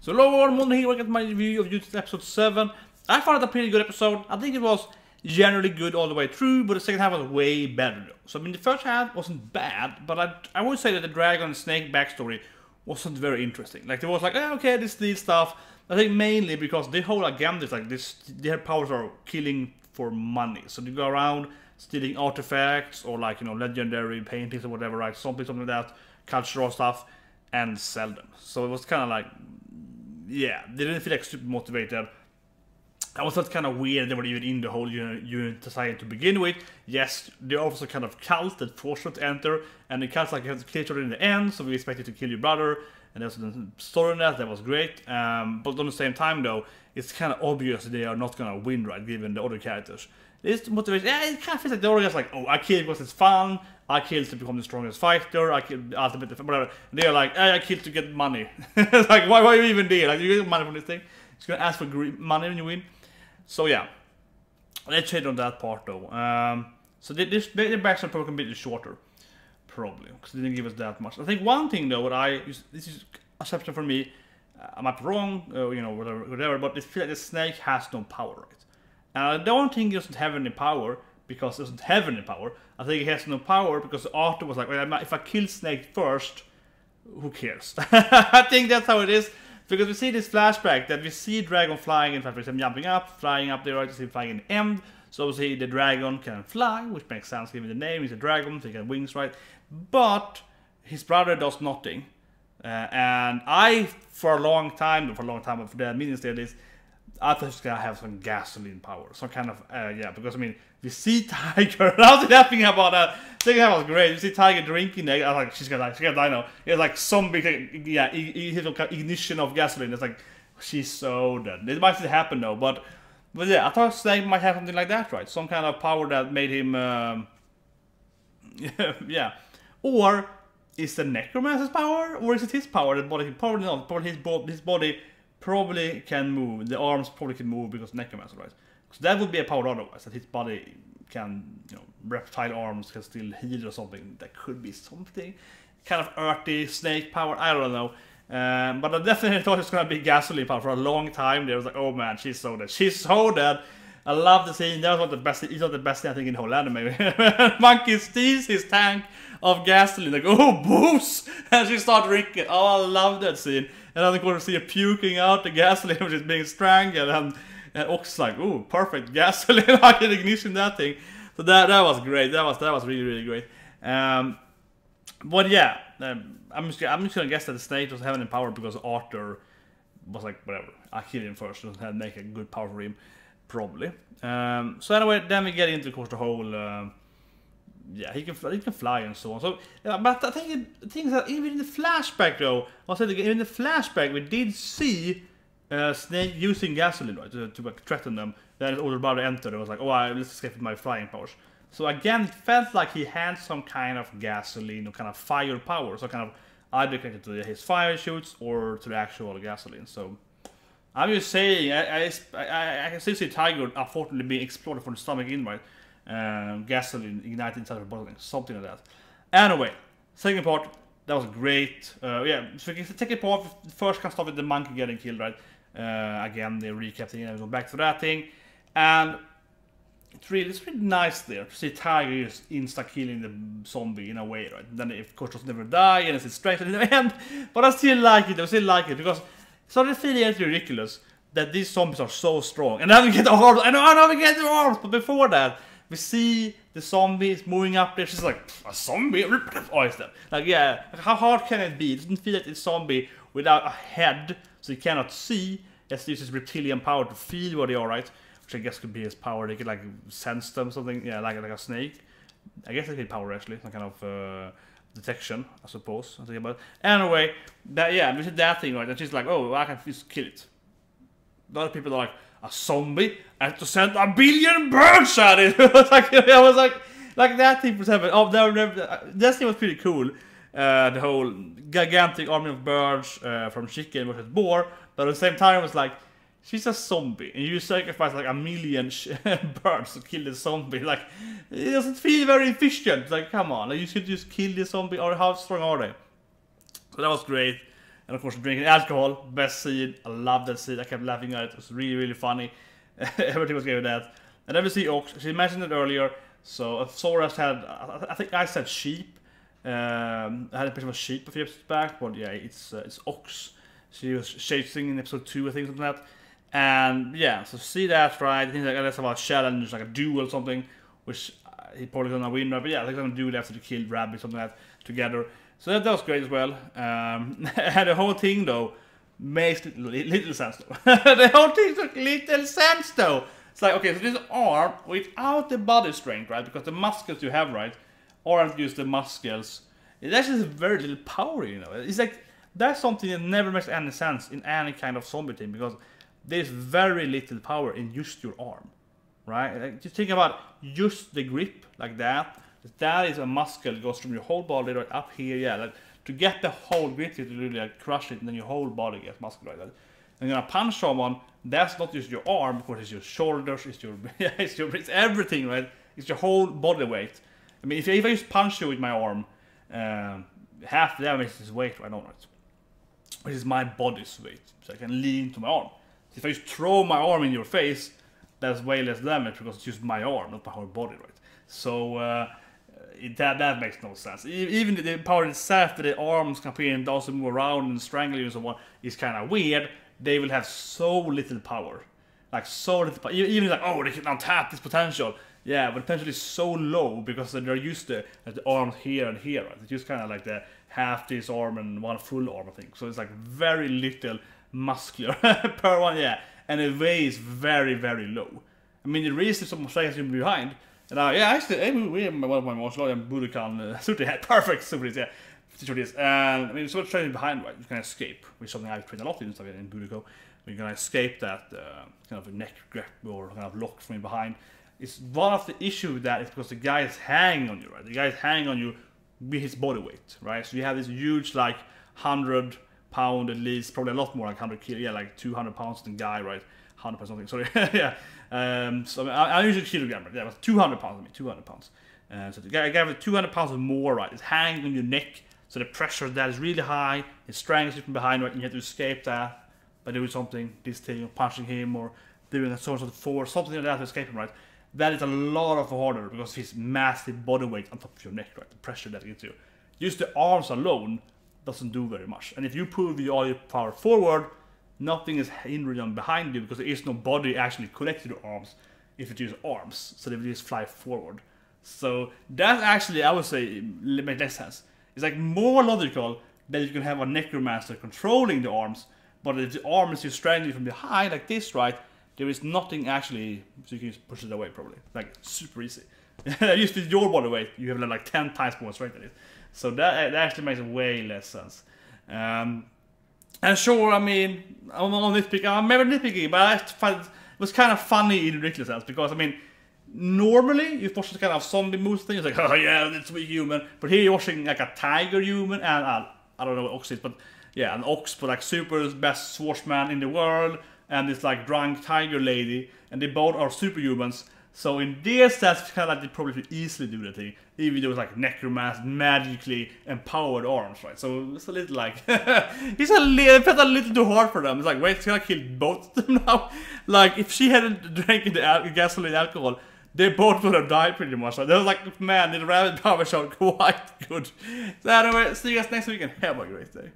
So hello everyone, here we get my review of YouTube episode 7. I found it a pretty good episode. I think it was generally good all the way through, but the second half was way better though. So I mean the first half wasn't bad, but I would say that the dragon and snake backstory wasn't very interesting. Like there was like, oh, okay, this stuff. I think mainly because the whole agenda is like this, their powers are killing for money. So they go around stealing artifacts or like, you know, legendary paintings or whatever, right? Something like that, cultural stuff, and sell them. So it was kind of like, yeah, they didn't feel like super motivated. I was felt kind of weird they were even in the whole Juuni Taisen to begin with. Yes, they're also kind of cult that forced them to enter, and the cult's like you have to kill each other in the end, so we expect you to kill your brother, and there's a story in that was great. But on the same time though, it's kind of obvious they are not gonna win, right, given the other characters. This motivation, yeah, it kind of feels like the other guys like, oh, I kill because it's fun, I kill to become the strongest fighter, I kill ultimate, whatever. They're like, I kill to get money. It's like, why are you even there? Like, you get money from this thing. It's gonna ask for money when you win. So yeah, let's change on that part though. So the backstory probably can be shorter, probably, because they didn't give us that much. I think one thing though, this is exception for me, I might be wrong, you know, whatever, but it feels like the snake has no power, right? And I don't think it doesn't have any power because it doesn't have any power. I think it has no power because Arthur was like, well, if I kill Snake first, who cares? I think that's how it is. Because we see this flashback that we see dragon flying, in fact we see him jumping up, flying up there, right? We see him flying in the end. So we see the dragon can fly, which makes sense given the name, he's a dragon, so he can wings, right? But his brother does nothing. And I, for a long time, but for the meanings there is, I thought he's gonna have some gasoline power, some kind of, yeah, because I mean, we see Tiger, I was laughing about that, second half was great, we see Tiger drinking it, I was like, she's gonna die now, it's like some big, yeah, ignition of gasoline, it's like, she's so dead. It might still happen though, but yeah, I thought Snake might have something like that, right, some kind of power that made him, yeah, or is the Necromancer's power, or is it his power, that body, probably not, probably his body probably can move, the arms probably can move because Necromancer, right? So that would be a power otherwise, that his body can, you know, reptile arms can still heal or something. That could be something kind of earthy snake power, I don't know. But I definitely thought it was gonna be gasoline power for a long time. There was like, oh man, she's so dead. She's so dead. I love the scene. That was one of the best. It's not the best thing I think in the whole anime. Monkey steals his tank of gasoline, like, oh, boost! And she starts drinking. Oh, I love that scene. And then of course see her puking out the gasoline, which is being strangled, and Ox like, oh, perfect gasoline, I can ignition that thing. So that was great. That was really great. But yeah, I'm just gonna guess that the snake was having the power because Arthur was like, whatever, I kill him first, and had make a good power for him, probably. So anyway, then we get into of course the whole. Yeah, he can fly and so on. So, but I think things that even in the flashback though, even in the flashback we did see Snake using gasoline, right, to like, threaten them. Then his older brother entered and was like, oh, let's escape with my flying powers. So again, it felt like he had some kind of gasoline or kind of fire power, so kind of either connected to his fire shoots or to the actual gasoline. So I'm just saying, I can still see Tiger unfortunately being exploded from the stomach in, right? Gasoline ignited inside of the bottle, something like that. Anyway, second part, that was great. Yeah, so we can take it part. First can start with the monkey getting killed, right? Again, they recap thing and we go back to that thing. And it's really nice there to see Tiger just insta-killing the zombie in a way, right? Then of course doesn't never die and it's straight in the end. But I still like it, because it's already feeling ridiculous that these zombies are so strong. And now we get the arms, I know we get the arms, but before that, we see the zombies moving up there. She's like, a zombie? Oh, it's that. Like, yeah, how hard can it be? It doesn't feel like it's a zombie without a head, so you cannot see. It uses reptilian power to feel where they are, right? Which I guess could be his power. They could like sense them, something, yeah, like a snake. I guess they could power actually, some kind of detection, I suppose. I'm thinking about. Anyway, that, yeah, we see that thing, right? And she's like, oh, I can just kill it. The other people are like, a zombie? I have to send 1 billion birds at it. I was like that thing was happening. Oh, that thing was pretty cool. The whole gigantic army of birds from chicken versus boar, but at the same time it was like, she's a zombie, and you sacrifice like 1 million birds to kill the zombie. Like, it doesn't feel very efficient. Like, come on, like, you should just kill the zombie, or how strong are they? So that was great. and of course drinking alcohol. Best scene. I love that scene. I kept laughing at it. It was really, really funny. Everything was good with that. And then we see Ox. She mentioned it earlier. So Soras had, I think I said sheep. I had a picture of a sheep a few episodes back, but yeah, it's Ox. She was chasing in episode 2, I think, something like that. And yeah, so see that, right? I think that's about a challenge, like a duel or something, which he probably gonna win, right? But yeah, they're gonna do it after they killed Rabbit, something like that, together. So that was great as well. And the whole thing, though, makes little sense, though. The whole thing took little sense, though. It's like, okay, so this arm, without the body strength, right? Because the muscles you have, right, aren't just the muscles. It actually has very little power, you know. It's like, that's something that never makes any sense in any kind of zombie team, because there's very little power in just your arm, right? Like, just think about just the grip, like that. That is a muscle that goes from your whole body right up here, yeah. Like, to get the whole grip, you really like crush it, and then your whole body gets muscle like that. And you're gonna punch someone, that's not just your arm, of course, it's your shoulders, it's your, it's everything, right? It's your whole body weight. I mean, if I just punch you with my arm, half the damage is weight right on it, which is my body's weight, so I can lean to my arm. So if I just throw my arm in your face, that's way less damage because it's just my arm, not my whole body, right? So that makes no sense. Even the power itself that the arms can appear and also move around and strangle you and so on is kind of weird. They will have so little power, like so little power. Even like, oh, they can untap this potential. Yeah, but the potential is so low because they're used to the arms here and here, right? It's just kind of like the half this arm and one full arm, I think. So it's like very little muscular per one, yeah. And the weight is very, very low. I mean, the reason some seconds you behind. And yeah, actually, we have one of my martial arts, Budokan, perfect super, yeah. And I mean, so what's training behind, right? You can escape, which is something I've trained a lot in Budokan. You're gonna escape that kind of a neck grip or kind of lock from behind. It's one of the issues with that is because the guy is hanging on you, right? The guy is hanging on you with his body weight, right? So you have this huge, like, 100-pound at least, probably a lot more, like 100 kilo, yeah, like 200 pounds than guy, right? 100 pounds something, sorry, yeah. So I usually kilogram, right? Yeah, it was 200 pounds, 200 pounds. So the guy with 200 pounds or more, right, is hanging on your neck. So the pressure of that is really high. It strangles you from behind, right? And you have to escape that by doing something, this thing, or punching him, or doing a sort of force, something like that to escape him, right? That is a lot of harder because of his massive body weight on top of your neck, right? The pressure that gets you. Just the arms alone doesn't do very much. And if you pull all your power forward, nothing is hindering them behind you because there is no body actually connected to arms if it uses arms. So they will just fly forward. So that actually, I would say, makes less sense. It's like more logical that you can have a necromancer controlling the arms, but if the arm is just strangling from behind like this, right? There is nothing actually, so you can just push it away probably. Like, super easy. Just with your body weight, you have like 10 times more strength than it. So that actually makes way less sense. And sure, I mean, I'm not nitpicking, I'm never nitpicking, but I find it was kind of funny in a ridiculous sense, because I mean, normally you're watching kind of zombie moves thing, it's like, oh yeah, that's a human, but here you're watching like a tiger human, and I don't know what ox is, but yeah, an ox, but like super best swordsman in the world, and this like drunk tiger lady, and they both are superhumans. So in their sense, it's kind of like they probably could easily do the thing, even though it's like necromancer, magically empowered arms, right? So it's a little like, it felt a little too hard for them. It's like, wait, it's gonna kill both of them now? Like, if she hadn't drank the gasoline alcohol, they both would have died pretty much. Right? They was like, man, the rabbit power shot quite good. So anyway, see you guys next week and have a great day.